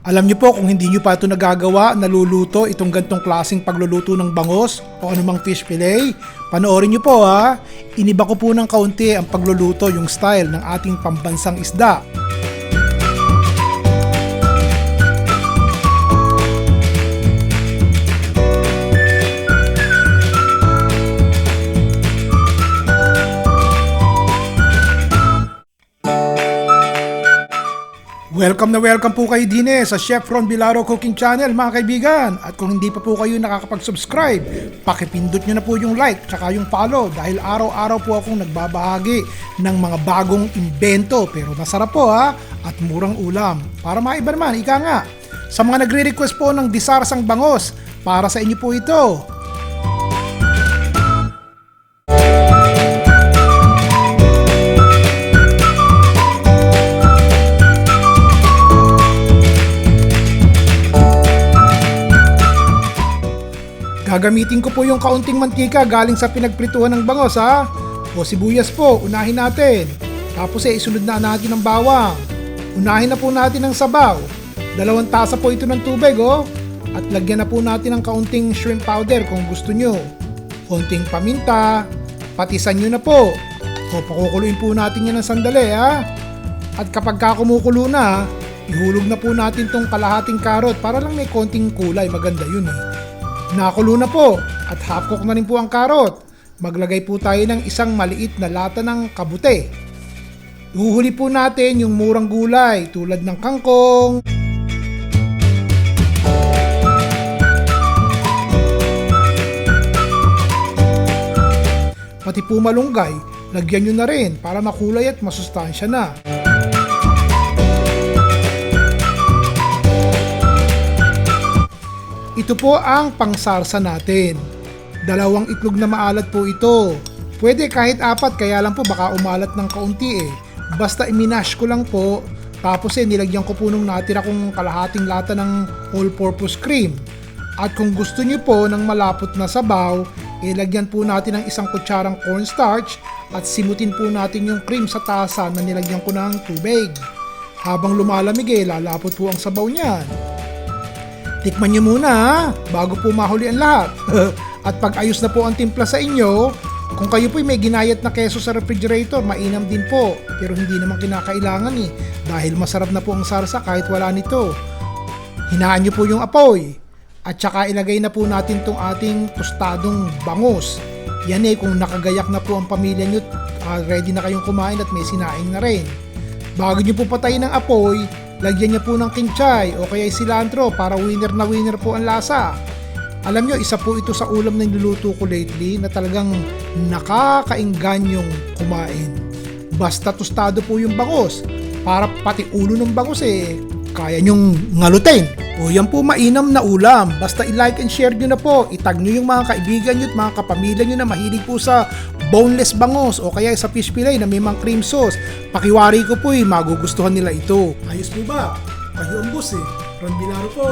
Alam niyo po kung hindi niyo pa ito nagagawa, naluluto itong gantong klaseng pagluluto ng bangos o anumang fish fillet, panoorin niyo po ha. Iniba ko po ng kaunti ang pagluluto, yung style ng ating pambansang isda. Welcome po kayo din sa Chef Ron Bilaro Cooking Channel mga kaibigan. At kung hindi pa po kayo nakakapag-subscribe, pakipindot nyo na po yung like tsaka yung follow dahil araw-araw po akong nagbabahagi ng mga bagong imbento pero masarap po ha at murang ulam. Para maiba naman, ika nga. Sa mga nagre-request po ng disarsang bangos, para sa inyo po ito. Gagamitin ko po yung kaunting mantika galing sa pinagprituhan ng bangos ha. O sibuyas po, unahin natin. Tapos isunod na natin ang bawang. Unahin na po natin ang sabaw. 2 tasa po ito ng tubig At lagyan na po natin ng kaunting shrimp powder kung gusto nyo. Konting paminta. Patisan nyo na po. O pakukuluin po natin yan ng sandali ha. At kapag kumukulo na, ihulog na po natin tong kalahating karot para lang may konting kulay. Maganda yun Nakulo na po at half cook na rin po ang karot. Maglagay po tayo ng isang maliit na lata ng kabute. Ihuhuli po natin yung murang gulay tulad ng kangkong, pati po malunggay. Lagyan nyo na rin para makulay at masustansya na. Ito po ang pangsarsa natin. 2 itlog na maalat po ito. Pwede kahit 4, kaya lang po baka umalat ng kaunti Basta iminash ko lang po. Tapos nilagyan ko po nung natira kong kalahating lata ng all-purpose cream. At kung gusto nyo po ng malapot na sabaw, ilagyan po natin ng 1 kutsarang cornstarch at simutin po natin yung cream sa tasa na nilagyan ko ng tubig. Habang lumalamig lalapot po ang sabaw niyan. Tikman nyo muna bago po mahuli ang lahat. At pag ayos na po ang timpla sa inyo, kung kayo po'y may ginayat na keso sa refrigerator, mainam din po. Pero hindi naman kinakailangan dahil masarap na po ang sarsa kahit wala nito. Hinaan nyo po yung apoy. At saka ilagay na po natin tong ating tostadong bangos. Yan kung nakagayak na po ang pamilya nyo, ready na kayong kumain at may sinaing na rin. Bago nyo po patayin ng apoy, lagyan niya po ng kinchay o kaya cilantro para winner na winner po ang lasa. Alam nyo, isa po ito sa ulam na niluluto ko lately na talagang nakakaingganyong kumain. Basta tostado po yung bangos, para pati ulo ng bangos kaya nyong ngalutin. O yan po mainam na ulam. Basta i-like and share nyo na po. Itag nyo yung mga kaibigan nyo at mga kapamilya nyo na mahilig po sa boneless bangos o kaya sa fish fillet na may mga cream sauce. Pakiwari ko po magugustuhan nila ito. Ayos po ba? Kayo ang boss Ron Bilaro po.